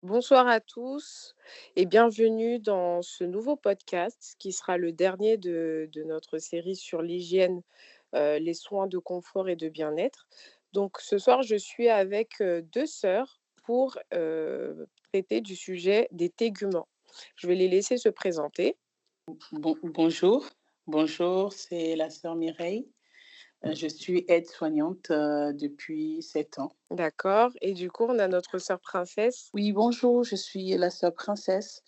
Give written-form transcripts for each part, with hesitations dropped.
Bonsoir à tous et bienvenue dans ce nouveau podcast qui sera le dernier de notre série sur l'hygiène, les soins de confort et de bien-être. Donc ce soir, je suis avec 2 sœurs pour, traiter du sujet des téguments. Je vais les laisser se présenter. Bonjour, bonjour, c'est la sœur Mireille. Je suis aide-soignante depuis 7 ans. D'accord, et du coup, on a notre sœur princesse. Oui, bonjour, je suis la sœur princesse.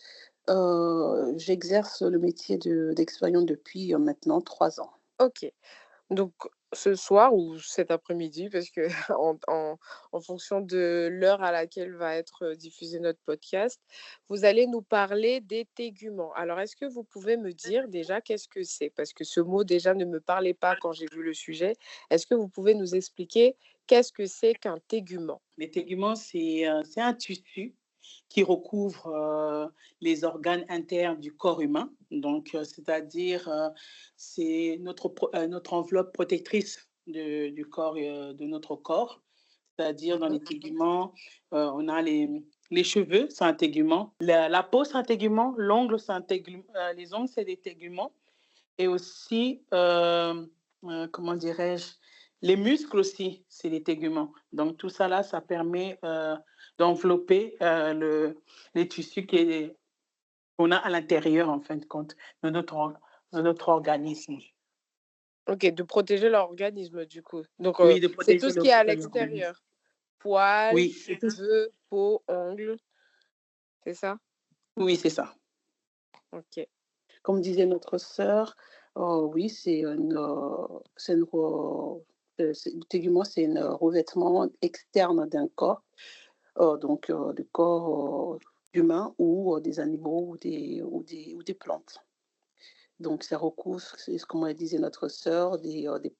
J'exerce le métier d'aide-soignante depuis maintenant 3 ans. OK. Donc ce soir ou cet après-midi, parce que en fonction de l'heure à laquelle va être, diffusé notre podcast, vous allez nous parler des téguments. Alors est-ce que vous pouvez me dire déjà qu'est-ce que c'est? Parce que ce mot déjà ne me parlait pas quand j'ai vu le sujet. Est-ce que vous pouvez nous expliquer qu'est-ce que c'est qu'un tégument? Les téguments, c'est un tissu qui recouvre les organes internes du corps humain. Donc, c'est-à-dire, c'est notre enveloppe protectrice du corps, de notre corps. C'est-à-dire dans Mmh. les téguments, on a les cheveux, c'est un tégument. La peau, c'est un tégument. L'ongle, c'est un tégument. Les ongles, c'est des téguments. Et aussi, comment dirais-je, les muscles aussi, c'est des téguments. Donc tout ça là, ça permet d'envelopper les tissus qu'on a à l'intérieur, en fin de compte, de notre organisme. OK, de protéger l'organisme du coup. Donc Oui, de c'est tout protéger ce qui est à l'organisme. l'extérieur? Poils, Oui, c'est tout. cheveux, peau, ongles, c'est ça? Oui, c'est ça. OK. Comme disait notre sœur, oui, le tégument, c'est un revêtement externe d'un corps, donc du corps, humain ou des animaux ou des plantes. Donc ça recouvre, c'est comme elle disait notre sœur,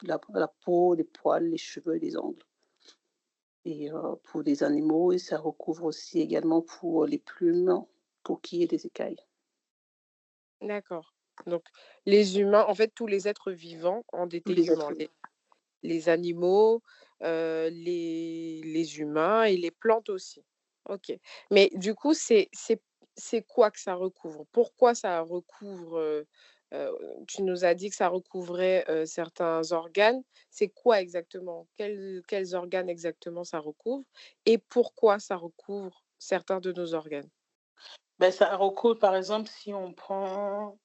la peau, les poils, les cheveux et les ongles. Et pour les animaux, et ça recouvre aussi également pour les plumes, pour qu'il y ait des écailles. D'accord. Donc les humains, en fait, tous les êtres vivants ont des Tous les téguments, êtres vivants. les animaux, les humains et les plantes aussi. OK. Mais du coup, c'est quoi que ça recouvre? Pourquoi ça recouvre, tu nous as dit que ça recouvrait, certains organes. C'est quoi exactement? Quels organes exactement ça recouvre? Et pourquoi ça recouvre certains de nos organes? Ben ça recouvre, par exemple, si on prend,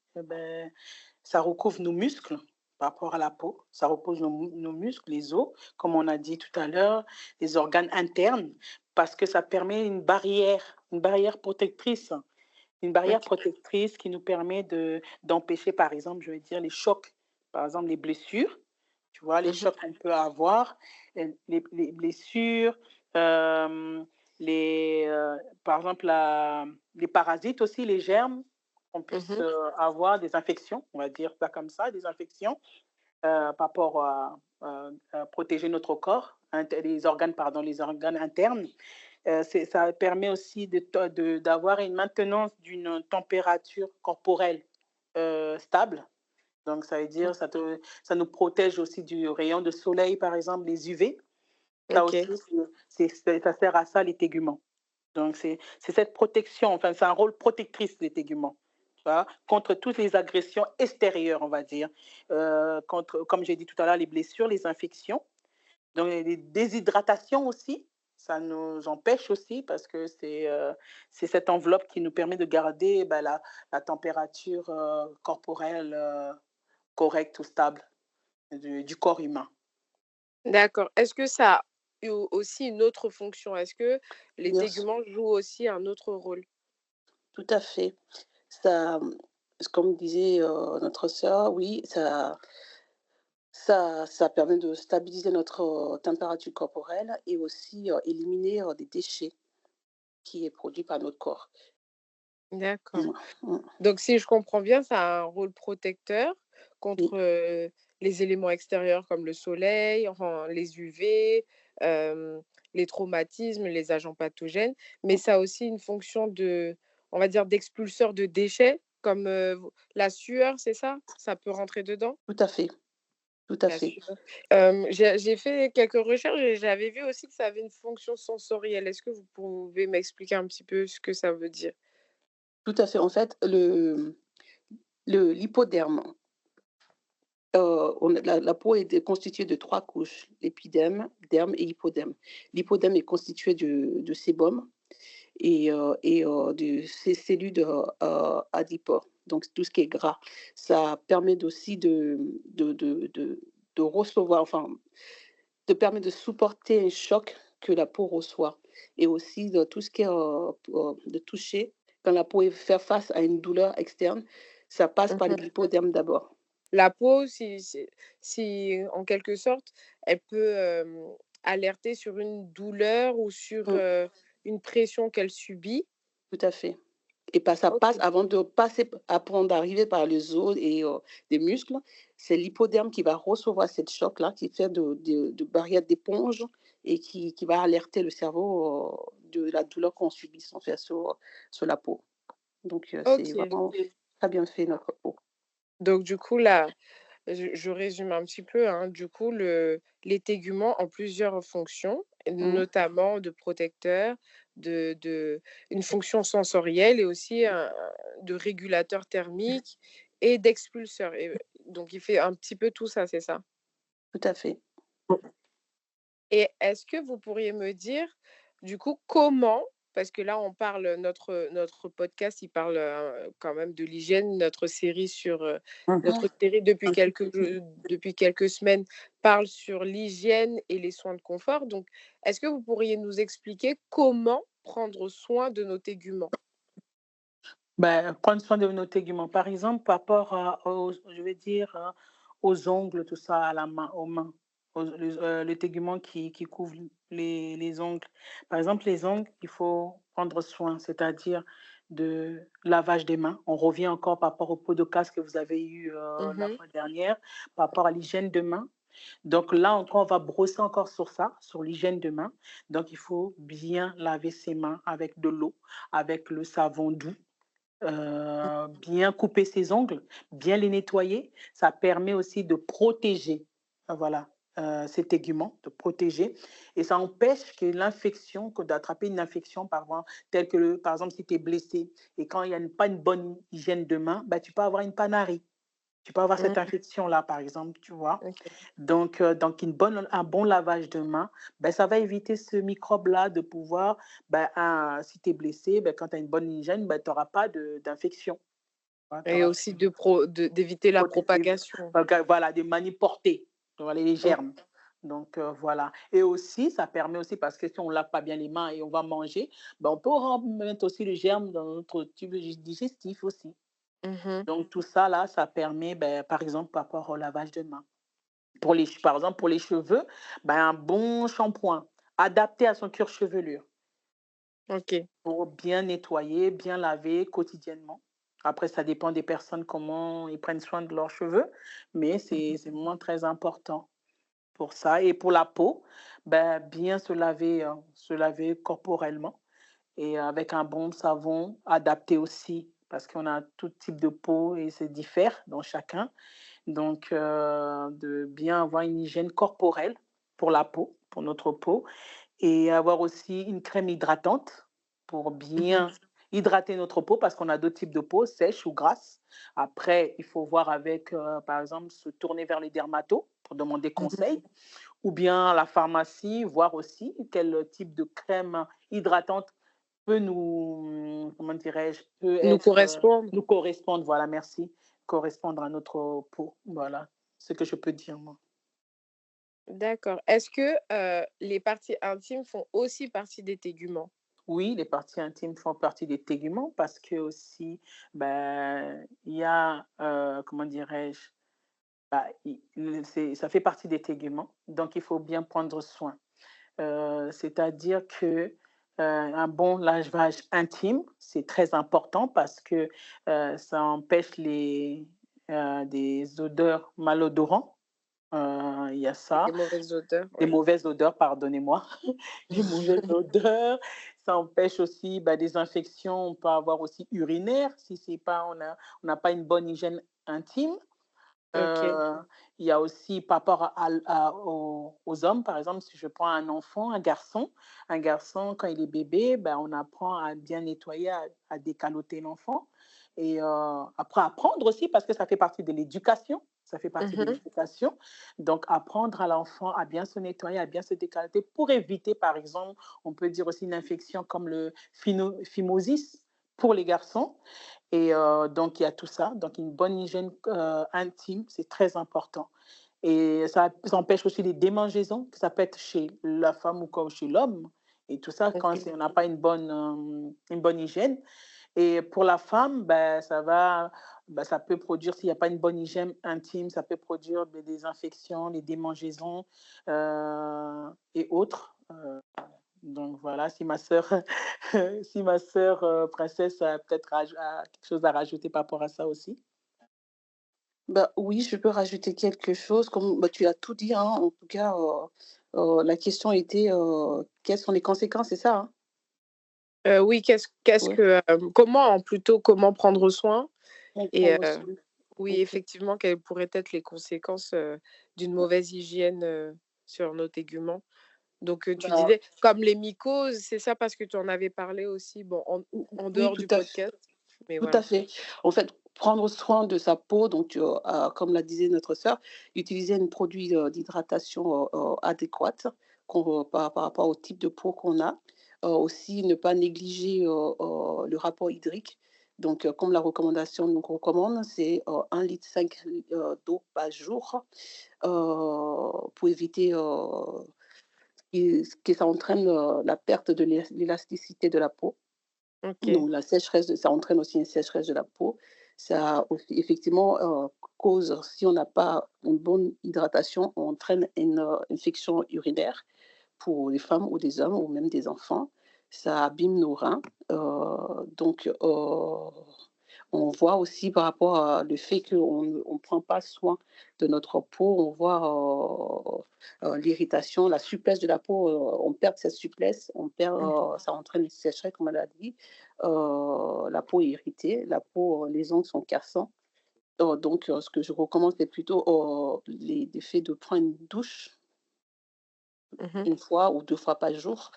ça recouvre nos muscles par rapport à la peau, ça repose nos muscles, les os, comme on a dit tout à l'heure, les organes internes, parce que ça permet une barrière protectrice. Une barrière OK. protectrice qui nous permet d'empêcher, par exemple, je vais dire, les chocs, par exemple, les blessures, tu vois, les Mmh. chocs qu'on peut avoir, les blessures, hem, par exemple, les parasites aussi, les germes, qu'on puisse Mmh. avoir des infections, on va dire ça comme ça, des infections, par rapport à protéger notre corps, les organes, pardon, les organes internes. Ça permet aussi d'avoir une maintenance d'une température corporelle stable. Donc, ça veut Mmh. dire, ça nous protège aussi du rayon de soleil, par exemple, les UV. Ça aussi, OK. ça sert à ça, les téguments. Donc, c'est cette protection, enfin, c'est un rôle protectrice, les téguments, tu vois, contre toutes les agressions extérieures, on va dire. Contre, comme j'ai dit tout à l'heure, les blessures, les infections. Donc les déshydratations aussi, ça nous empêche aussi parce que c'est cette enveloppe qui nous permet de garder, bah, la température, corporelle, correcte ou stable du corps humain. D'accord. Est-ce que ça a eu aussi une autre fonction? Est-ce que les Bien sûr, téguments jouent aussi un autre rôle? tout à fait. Ça, comme disait, notre sœur, oui, ça permet de stabiliser notre, température corporelle et aussi, éliminer, des déchets qui est produit par notre corps. D'accord. Mmh, mmh, Donc si je comprends bien, ça a un rôle protecteur oui, contre, les éléments extérieurs comme le soleil, enfin les UV, hem, les traumatismes, les agents pathogènes, mais mmh, ça a aussi une fonction de, on va dire, d'expulseur de déchets comme, la sueur, c'est ça? Ça peut rentrer dedans? tout à fait. tout à Bien fait. sûr. J'ai fait quelques recherches et j'avais vu aussi que ça avait une fonction sensorielle. Est-ce que vous pouvez m'expliquer un petit peu ce que ça veut dire? Tout à fait. En fait, l'hypoderme, on a la peau est constituée de 3 couches, l'épiderme, derme et hypoderme. L'hypoderme est constitué de sébum et de ces cellules, adipeux, donc tout ce qui est gras. Ça permet aussi de recevoir, enfin, te permet de supporter un choc que la peau reçoit et aussi de tout ce qui est, de toucher. Quand la peau est fait face à une douleur externe, ça passe par Mmh. l'hypoderme d'abord. La peau, si en quelque sorte, elle peut, alerter sur une douleur ou sur, Mmh, une pression qu'elle subit. tout à fait. Et pas ça passe OK. avant de passer avant d'arriver par les os et des muscles, c'est l'hypoderme qui va recevoir cette choc-là, qui fait de barrière d'éponge et qui va alerter le cerveau, de la douleur qu'on subit en fait sur la peau. Donc c'est OK. vraiment très bien fait notre peau. Donc du coup là, je résume un petit peu, hein. Du coup, les téguments ont plusieurs fonctions, et Mmh, notamment de protecteur, de une fonction sensorielle et aussi de régulateur thermique et d'expulseur et donc il fait un petit peu tout ça, c'est ça? tout à fait. Et est-ce que vous pourriez me dire, du coup, comment parce que là, on parle, notre podcast, il parle, quand même de l'hygiène. Notre série sur, Mmh. notre série depuis quelques semaines parle sur l'hygiène et les soins de confort. Donc, est-ce que vous pourriez nous expliquer comment prendre soin de nos téguments? Ben, prendre soin de nos téguments, par exemple, par rapport aux, je vais dire, aux ongles, tout ça, à la main, aux mains, le tégument qui couvre les ongles. Par exemple, les ongles, il faut prendre soin, c'est-à-dire de lavage des mains. On revient encore par rapport au pot de casque que vous avez eu la Mmh. fois dernière, par rapport à l'hygiène de main. Donc là encore, on va brosser encore sur ça, sur l'hygiène de main. Donc il faut bien laver ses mains avec de l'eau, avec le savon doux, bien couper ses ongles, bien les nettoyer. Ça permet aussi de protéger, voilà, ces téguments, de protéger et ça empêche que l'infection, que d'attraper une infection telle que par exemple, si tu es blessé et quand il y a pas une bonne hygiène de main, bah, tu peux avoir une panarie. Tu peux avoir Mmh. cette infection-là, par exemple, tu vois? OK. Donc un bon lavage de mains, ben ça va éviter ce microbe-là de pouvoir, si tu es blessé, quand tu as une bonne hygiène, tu auras pas d'infection. Tu Et auras aussi d'éviter la propagation. voilà, des manies portées, voilà, les Mmh. germes. Donc voilà et aussi, ça permet aussi parce que si on lave pas bien les mains et on va manger, on peut remettre aussi le germe dans notre tube digestif aussi. Mmh. Donc tout ça là, ça permet, par exemple, par rapport au lavage de mains. Par exemple, pour les cheveux, un bon shampoing adapté à son cuir chevelure OK. pour bien nettoyer, bien laver quotidiennement. Après, ça dépend des personnes, comment ils prennent soin de leurs cheveux, mais Mmh. c'est vraiment très important pour ça. Et pour la peau, bien se laver corporellement et avec un bon savon adapté aussi, parce qu'on a tout type de peau et c'est diffère dans chacun. Donc, de bien avoir une hygiène corporelle pour la peau, pour notre peau et avoir aussi une crème hydratante pour Mmh. bien hydrater notre peau parce qu'on a 2 types de peau, sèche ou grasse. Après, il faut voir avec, par exemple, se tourner vers les dermatos pour demander Mmh. conseil ou bien à la pharmacie, voir aussi quel type de crème hydratante peut nous, comment dirais-je, peut Nous être, correspondre. nous correspondre, voilà, merci, correspondre à notre peau, voilà, ce que je peux dire moi. D'accord. Est-ce que, les parties intimes font aussi partie des téguments? Oui, les parties intimes font partie des téguments parce que aussi, il y a, comment dirais-je, ça fait partie des téguments, donc il faut bien prendre soin. C'est-à-dire que, un bon lavage intime, c'est très important parce que, ça empêche des odeurs malodorants, il y a Des ça. mauvaises odeurs, Des oui. mauvaises odeurs, pardonnez-moi. Les mauvaises odeurs, ça empêche aussi, des infections, on peut avoir aussi urinaires si c'est pas on n'a pas une bonne hygiène intime. OK. Heu, il y a aussi par rapport aux hommes, par exemple, si je prends un enfant, un garçon quand il est bébé, ben, on apprend à bien nettoyer, à décaloter l'enfant et après apprendre aussi parce que ça fait partie de l'éducation, ça fait partie de Mmh. l'éducation. Donc apprendre à l'enfant à bien se nettoyer, à bien se décaloter pour éviter, par exemple, on peut dire aussi une infection comme le phimosis pour les garçons et donc il y a tout ça. Donc une bonne hygiène, intime, c'est très important et ça empêche aussi les démangeaisons, que ça peut être chez la femme ou comme chez l'homme et tout ça quand OK. c'est on n'a pas une bonne hygiène et pour la femme, ben ça peut produire s'il y a pas une bonne hygiène intime, ça peut produire des infections, des démangeaisons, et autres, donc voilà, si ma sœur si ma sœur, princesse a peut-être a quelque chose à rajouter par rapport à ça aussi? Bah, oui, je peux rajouter quelque chose, comme bah, tu as tout dit, hein, en tout cas, la question était, quelles sont les conséquences, c'est ça, hein? Oui, qu'est-ce Ouais, que, comment plutôt, comment prendre soin pour et prendre soin. oui, OK. effectivement, quelles pourraient être les conséquences, d'une mauvaise hygiène, sur nos téguments? Donc, tu Bah, disais comme les mycoses, c'est ça? Parce que tu en avais parlé aussi, bon, en oui, dehors tout du à fait. podcast, mais Tout à voilà. fait. En fait, prendre soin de sa peau, donc comme la disait notre sœur, utiliser un produit, d'hydratation, adéquate par rapport au type de peau qu'on a. Aussi ne pas négliger, le rapport hydrique. Donc comme la recommandation nous recommande, c'est, 1,5 litre d'eau par jour, pour éviter, que ça entraîne, la perte de l'élasticité de la peau. OK. Donc la sécheresse, ça entraîne aussi une sécheresse de la peau. Ça aussi effectivement, cause si on n'a pas une bonne hydratation, on entraîne une, infection urinaire pour les femmes ou des hommes ou même des enfants. Ça abîme nos reins, donc on voit aussi par rapport à le fait qu'on ne prend pas soin de notre peau, on voit, l'irritation, la souplesse de la peau, on perd cette souplesse, on perd, Mmh. ça entraîne une sécheresse comme elle a dit. La peau est irritée, la peau, les ongles sont cassants. Donc ce que je recommande, c'est plutôt, le fait de prendre une douche Mmh. 1 fois ou 2 fois par jour,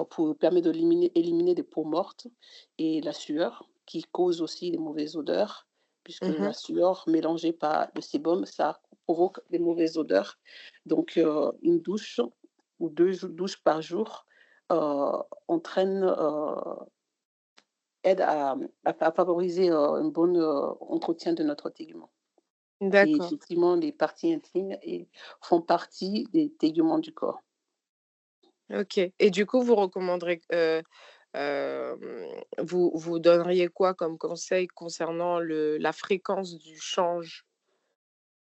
pour permettre d'éliminer des peaux mortes et la sueur qui cause aussi les mauvaises odeurs, puisque la Mmh. sueur mélangée par le sébum, ça provoque des mauvaises odeurs. Donc une douche ou 2 douches par jour, entraîne, aide à favoriser, un bon, entretien de notre tégument et D'accord. effectivement les parties intimes font partie des téguments du corps. OK et du coup, vous recommanderez, vous donneriez quoi comme conseil concernant la fréquence du change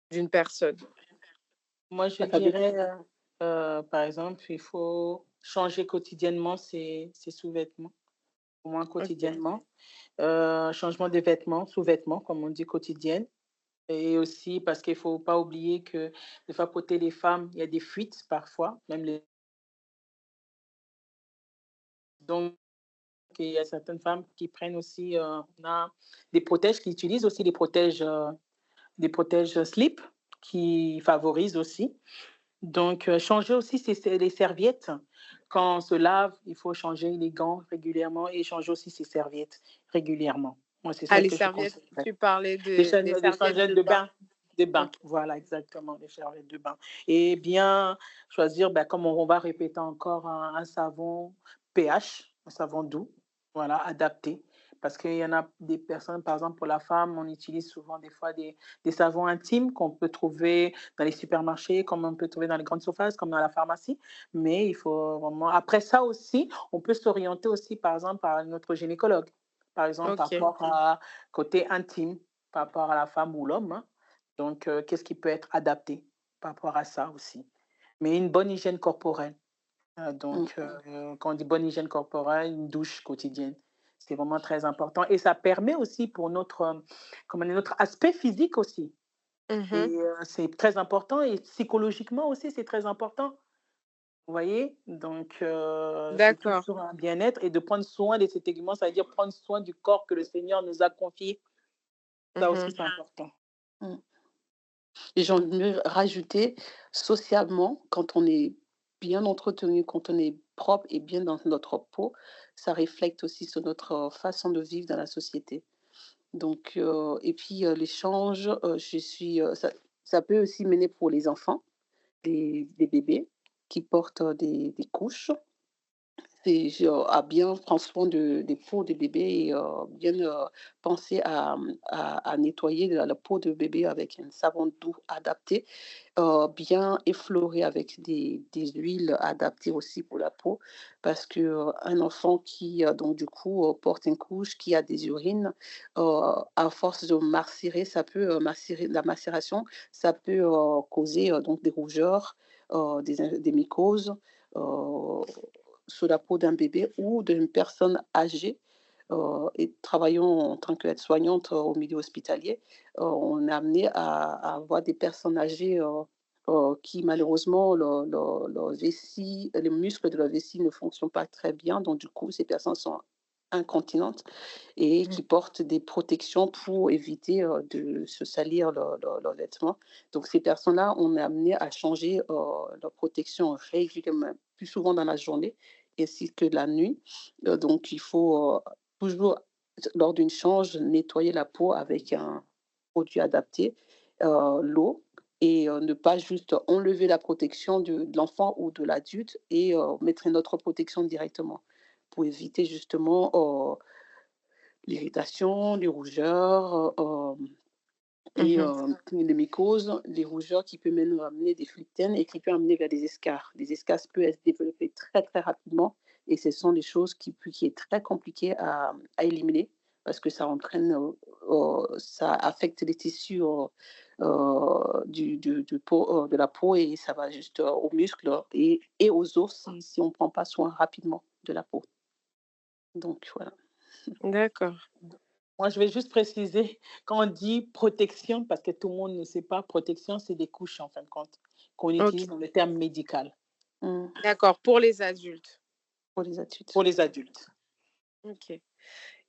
d'une personne? Moi, je Bah, ça dé dirais, par exemple, il faut changer quotidiennement ses sous-vêtements, au moins OK. quotidiennement. Changement de vêtements, sous-vêtements, comme on dit, quotidienne et aussi parce qu'il faut pas oublier que des fois côté les femmes, il y a des fuites parfois, même les donc il y a certaines femmes qui prennent aussi, on a des protèges, qui utilisent aussi des protèges slip qui favorisent aussi. Donc, changer aussi les serviettes. Quand on se lave, il faut changer les gants régulièrement et changer aussi ses serviettes régulièrement. Moi, c'est Ah, ça les que je serviettes, conseillerais. tu parlais des Des serviettes serviettes de de bain? bain, de bain, OK. voilà exactement, les serviettes de bain et bien choisir, bah, comme on va répéter encore un savon pH, un savon doux, voilà, adapté. Parce qu'il y en a des personnes, par exemple pour la femme, on utilise souvent des fois des savons intimes qu'on peut trouver dans les supermarchés, comme on peut trouver dans les grandes surfaces, comme dans la pharmacie. Mais il faut vraiment après ça aussi, on peut s'orienter aussi, par exemple, par notre gynécologue. Par exemple, par OK. rapport à côté intime par rapport à la femme ou l'homme, hein. Donc, qu'est-ce qui peut être adapté par rapport à ça aussi? Mais une bonne hygiène corporelle, Mmh. donc, quand on dit bonne hygiène corporelle, une douche quotidienne, c'est vraiment très important et ça permet aussi pour notre, comment dire? Notre aspect physique aussi Mmh. et c'est très important et psychologiquement aussi, c'est très important. Vous voyez? Donc, c'est D'accord. toujours un bien-être et de prendre soin de cet élément, ça veut dire prendre soin du corps que le Seigneur nous a confié. Ça aussi, Mmh. c'est important. Mmh. Et j'ai envie de rajouter socialement, quand on est bien entretenu, quand on est propre et bien dans notre peau, ça reflète aussi sur notre, façon de vivre dans la société. Donc et puis, l'échange, ça peut aussi mener pour les enfants, des bébés qui portent, des couches. C'est genre à bien prendre soin des peaux des bébés et bien, penser à nettoyer la peau de bébé avec un savon doux adapté, bien effleurer avec des huiles adaptées aussi pour la peau. Parce que, un enfant qui, donc du coup, porte une couche, qui a des urines, à force de macérer, ça peut, macérer la macération, ça peut, causer, donc des rougeurs, des mycoses, heu sur la peau d'un bébé ou d'une personne âgée. Et travaillant en tant qu'aide-soignante au milieu hospitalier, on est amené à avoir des personnes âgées qui malheureusement leur vessie, les muscles de la vessie ne fonctionnent pas très bien. Donc du coup, ces personnes sont incontinentes et Mmh. qui portent des protections pour éviter de se salir leurs vêtements. Donc ces personnes-là, on est amené à changer leur protection régulièrement, plus souvent dans la journée ainsi que la nuit. Donc il faut toujours, lors d'une change, nettoyer la peau avec un produit adapté, l'eau et ne pas juste enlever la protection de l'enfant ou de l'adulte et mettre une autre protection directement pour éviter justement, l'irritation, les rougeurs, et Mmh. les mycoses, les rougeurs qui peuvent même amener des fluctènes et qui peut amener vers des escarres. Les escarres peuvent se développer très, très rapidement et ce sont des choses qui est très compliqué à éliminer parce que ça entraîne, ça affecte les tissus, du peau, de la peau et ça va juste, aux muscles et aux os si on ne prend pas soin rapidement de la peau. Donc voilà. D'accord. Moi, je vais juste préciser, quand on dit protection, parce que tout le monde ne sait pas, protection, c'est des couches, en fin de compte, qu'on OK. utilise dans le terme médical Mmh. D'accord, pour les adultes. Pour les adultes. pour les adultes. OK.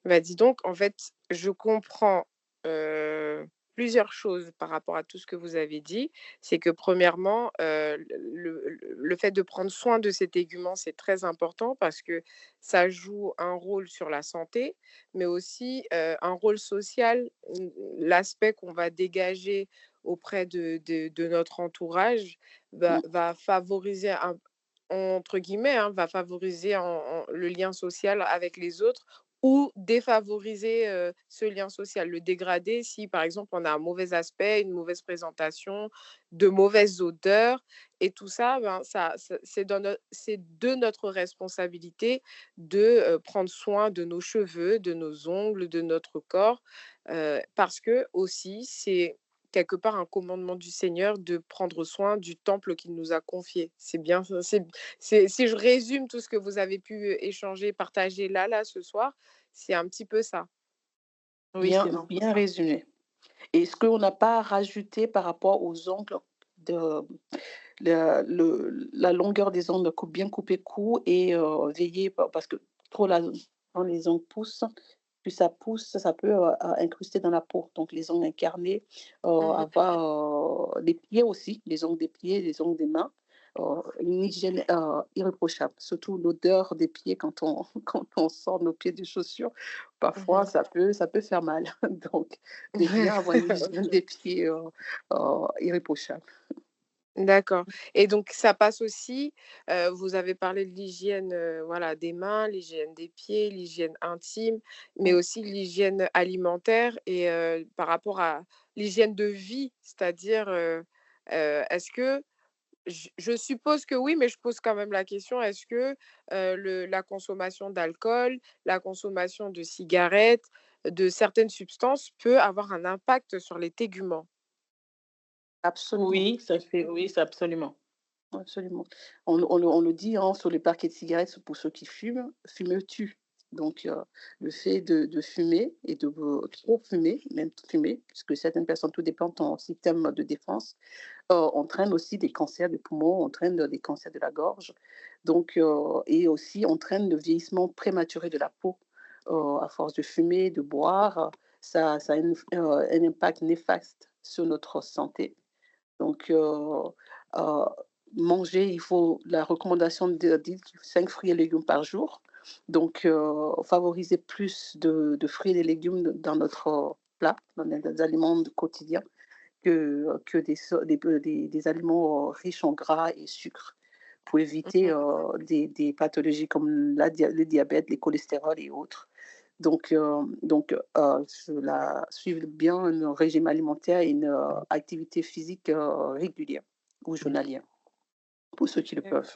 Bah, dis donc, en fait, je comprends, heu, plusieurs choses par rapport à tout ce que vous avez dit. C'est que premièrement, le fait de prendre soin de ces téguments, c'est très important parce que ça joue un rôle sur la santé, mais aussi, un rôle social. L'aspect qu'on va dégager auprès de notre entourage Mmh. va favoriser un entre guillemets, hein, va favoriser le lien social avec les autres ou défavoriser, ce lien social, le dégrader si, par exemple, on a un mauvais aspect, une mauvaise présentation, de mauvaises odeurs et tout ça, ben, c'est de notre responsabilité de, prendre soin de nos cheveux, de nos ongles, de notre corps, parce que aussi c'est quelque part un commandement du Seigneur de prendre soin du temple qu'il nous a confié. C'est bien ça, c'est si je résume tout ce que vous avez pu, échanger, partager là, ce soir, c'est un petit peu ça. Oui, Bien c'est vraiment bien ça. résumé. Et ce qu'on n'a pas rajouté par rapport aux ongles, de la longueur des ongles bien coupés court et veiller parce que trop la quand les ongles poussent, plus ça pousse, ça peut, incruster dans la peau. Donc les ongles incarnés, Mmh. avoir, les pieds aussi, les ongles des pieds, les ongles des mains, une hygiène, irréprochable. Surtout l'odeur des pieds quand on quand on sort nos pieds des chaussures, parfois Mmh. ça peut faire mal. Donc de bien avoir une hygiène OK. des pieds, irréprochable. D'accord et donc ça passe aussi, vous avez parlé de l'hygiène, voilà, des mains, l'hygiène des pieds, l'hygiène intime, mais Mmh. aussi l'hygiène alimentaire et par rapport à l'hygiène de vie. C'est-à-dire, est-ce que je suppose que oui, mais je pose quand même la question, est-ce que, la consommation d'alcool, la consommation de cigarettes, de certaines substances peut avoir un impact sur les téguments? Absolument. Oui, c'est absolument. Absolument. On le dit, hein, sur les paquets de cigarettes, c'est pour ceux qui fument, fumer tue. Donc, le fait de fumer et de trop fumer, même fumer, puisque certaines personnes, tout dépend de ton système de défense, entraîne aussi des cancers des poumons, entraîne des cancers de la gorge. Donc, et aussi entraîne le vieillissement prématuré de la peau. À force de fumer, de boire, ça a un impact néfaste sur notre santé. Donc, heu, manger, la recommandation dit 5 fruits et légumes par jour. Donc, favoriser plus de fruits et légumes dans notre plat, dans les aliments quotidiens que des aliments riches en gras et sucre pour éviter Mmh. des pathologies comme le diabète, les cholestérols et autres. Suivre bien un régime alimentaire et une activité physique régulière ou journalière, pour ceux qui le peuvent.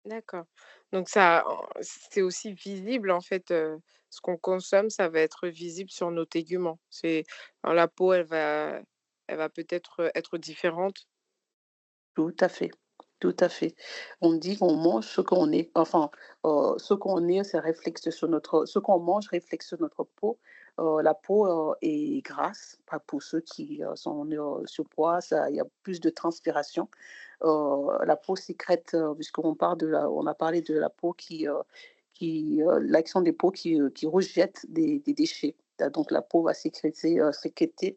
D'accord, d'accord. Donc ça c'est aussi visible en fait, ce qu'on consomme, ça va être visible sur nos téguments. Alors la peau, elle va peut-être, être différente? Tout à fait, tout à fait. On dit qu'on mange ce qu'on est. Enfin, ce qu'on est, ce qu'on mange réflexe sur notre peau. La peau est grasse, pas pour ceux qui sont surpoids, il y a plus de transpiration. La peau sécrète, puisqu'on parle on a parlé de la peau l'action des peaux qui rejette des déchets. Donc la peau va sécréter des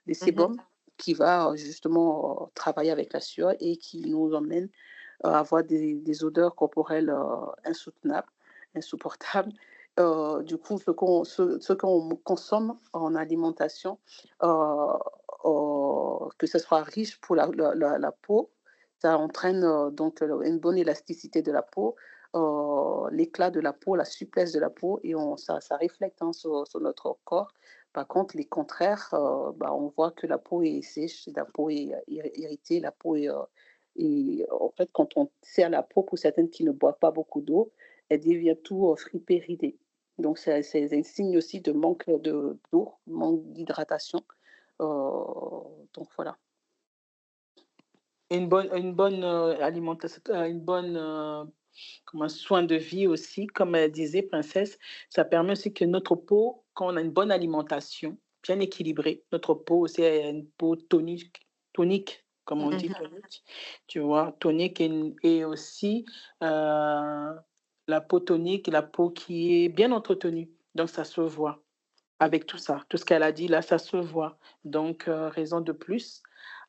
Mmh. sébums qui va justement travailler avec la sueur et qui nous emmène à avoir des odeurs corporelles insoutenables, insupportables. Du coup, ce qu'on consomme en alimentation, euh, que ce soit riche pour la peau, ça entraîne donc une bonne élasticité de la peau, l'éclat de la peau, la souplesse de la peau, et ça reflète hein, sur notre corps. Par contre, les contraires, on voit que la peau est sèche, la peau est irritée, la peau est, et en fait, quand on serre la peau, pour certaines qui ne boivent pas beaucoup d'eau, elle devient tout fripée, ridée. Donc, c'est un signe aussi de manque d'eau, manque d'hydratation. Donc, voilà. Une bonne alimentation, une bonne comme un soin de vie aussi, comme elle disait Princesse, ça permet aussi que notre peau, quand on a une bonne alimentation, bien équilibrée, notre peau aussi a une peau tonique, comme on dit, Mmh. tonique, tu vois, tonique et aussi la peau tonique, la peau qui est bien entretenue. Donc ça se voit Mmh. avec tout ça, tout ce qu'elle a dit là, ça se voit. Donc raison de plus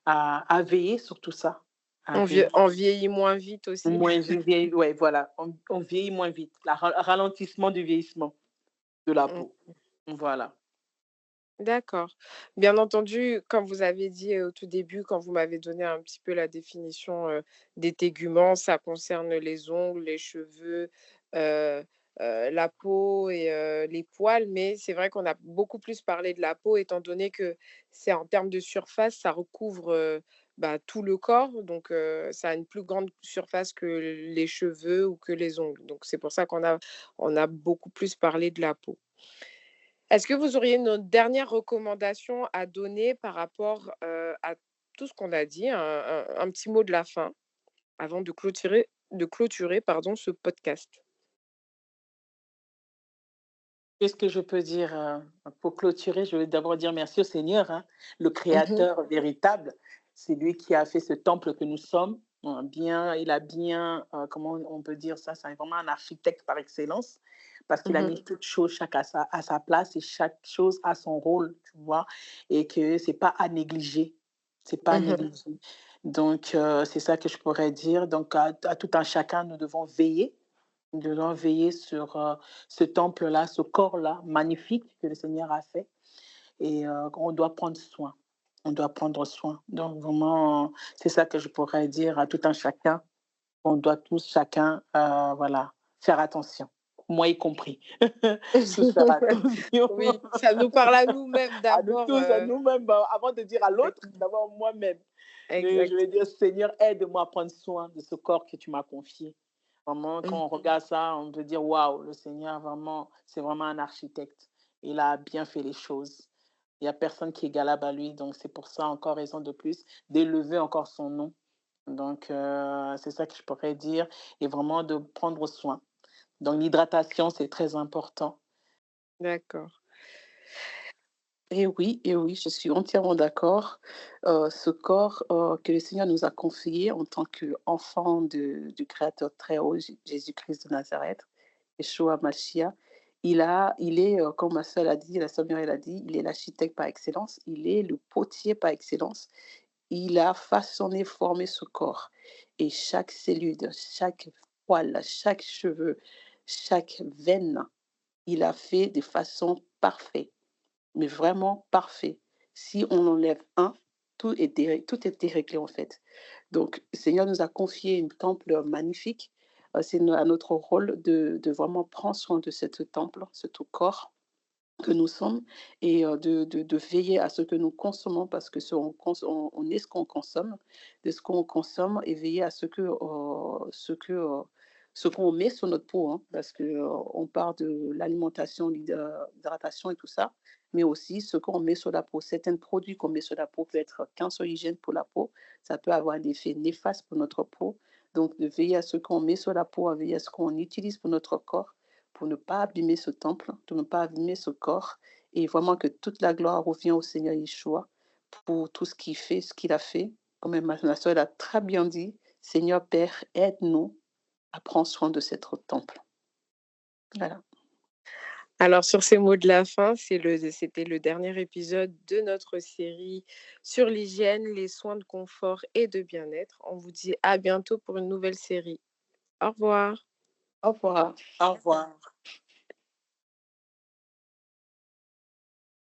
à veiller sur tout ça, à veiller. On vieillit moins vite aussi? Moins vieillit, ouais, voilà, on vieillit moins vite. La ralentissement du vieillissement de la Mmh. peau. Voilà. D'accord. Bien entendu, comme vous avez dit, au tout début, quand vous m'avez donné un petit peu la définition, des téguments, ça concerne les ongles, les cheveux, heu la peau et les poils. Mais c'est vrai qu'on a beaucoup plus parlé de la peau étant donné que c'est en termes de surface, ça recouvre, tout le corps. Donc ça a une plus grande surface que les cheveux ou que les ongles. Donc c'est pour ça qu'on a beaucoup plus parlé de la peau. Est-ce que vous auriez une dernière recommandation à donner par rapport, à tout ce qu'on a dit? Un petit mot de la fin avant de clôturer, pardon, ce podcast? Qu'est-ce que je peux dire, pour clôturer? Je vais d'abord dire merci au Seigneur, hein, le Mmh. créateur véritable. C'est lui qui a fait ce temple que nous sommes. Il a bien, comment on peut dire ça? C'est vraiment un architecte par excellence parce qu'il a Mmh. mis toutes choses, chaque à sa place et chaque chose a son rôle, tu vois? Et que c'est pas à négliger, c'est pas à Mmh. négliger. Donc c'est ça que je pourrais dire. Donc à tout un chacun, nous devons veiller sur, ce temple-là, ce corps-là magnifique que le Seigneur a fait et on doit prendre soin. On doit prendre soin. Donc vraiment, c'est ça que je pourrais dire à tout un chacun. On doit tous chacun, voilà, faire attention, moi y compris. Tous faire attention Oui, ça nous parle à nous-mêmes à nous d'abord, tous, à nous-mêmes, avant de dire à l'autre, exactement, d'abord moi-même. Je vais exactement. dire: «Seigneur, aide-moi à prendre soin de ce corps que tu m'as confié». Vraiment, quand Mmh. on regarde ça, on peut dire: «Waouh, le Seigneur vraiment, c'est vraiment un architecte. Il a bien fait les choses». Il y a personne qui est égalable à lui, donc c'est pour ça, encore raison de plus, d'élever encore son nom. Donc c'est ça que je pourrais dire et vraiment de prendre soin. Donc l'hydratation, c'est très important. D'accord. Et oui, je suis entièrement d'accord. Ce corps que le Seigneur nous a confié en tant qu'enfant du Créateur très haut, Jésus-Christ de Nazareth, Yeshua Mashiach, Il est, comme ma sœur l'a dit, la sœur Muriel a dit, il est l'architecte par excellence, il est le potier par excellence. Il a façonné, formé ce corps et chaque cellule, chaque poil, chaque cheveu, chaque veine, il a fait de façon parfaite, mais vraiment parfait. Si on enlève un, tout est déréglé en fait. Donc, le Seigneur nous a confié une temple magnifique. C'est à notre rôle de vraiment prendre soin de cette temple, ce tout corps que nous sommes et de veiller à ce que nous consommons parce que on est ce qu'on consomme, de ce qu'on consomme et veiller à ce qu'on met sur notre peau, hein, parce que, on parle de l'alimentation, l'hydratation et tout ça, mais aussi ce qu'on met sur la peau. Certains produits qu'on met sur la peau peut être cancérigènes pour la peau, ça peut avoir un effet néfaste pour notre peau. Donc de veiller à ce qu'on met sur la peau, à veiller à ce qu'on utilise pour notre corps pour ne pas abîmer ce temple, pour ne pas abîmer ce corps et vraiment que toute la gloire revient au Seigneur Yeshua pour tout ce qu'il fait, ce qu'il a fait. Comme ma soeur l'a très bien dit, Seigneur Père, aide-nous à prendre soin de cet temple. Voilà. Alors sur ces mots de la fin, c'était le dernier épisode de notre série sur l'hygiène, les soins de confort et de bien-être. On vous dit à bientôt pour une nouvelle série. Au revoir. Au revoir. Au revoir.